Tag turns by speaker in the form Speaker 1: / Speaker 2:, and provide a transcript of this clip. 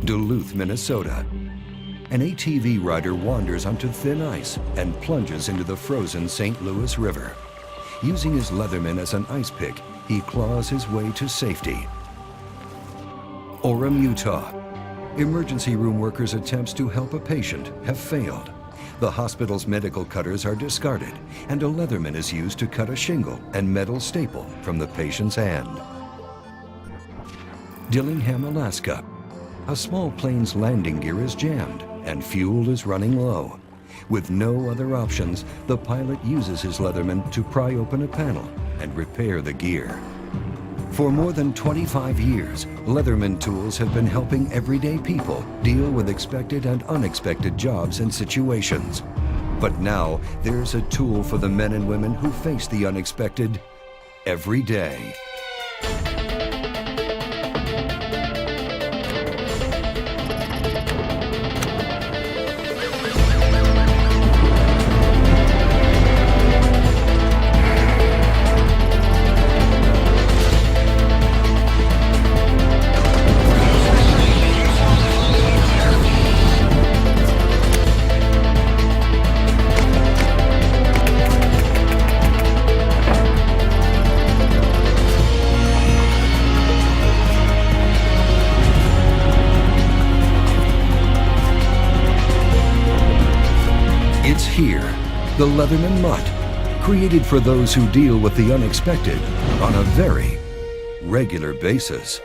Speaker 1: Duluth, Minnesota. An ATV rider wanders onto thin ice and plunges into the frozen St. Louis River. Using his Leatherman as an ice pick, he claws his way to safety. Orem, Utah. Emergency room workers' attempts to help a patient have failed. The hospital's medical cutters are discarded, and a Leatherman is used to cut a shingle and metal staple from the patient's hand. Dillingham, Alaska. A small plane's landing gear is jammed and fuel is running low. With no other options, the pilot uses his Leatherman to pry open a panel and repair the gear. For more than 25 years, Leatherman tools have been helping everyday people deal with expected and unexpected jobs and situations. But now, there's a tool for the men and women who face the unexpected every day. It's here, the Leatherman MUT, created for those who deal with the unexpected on a very regular basis.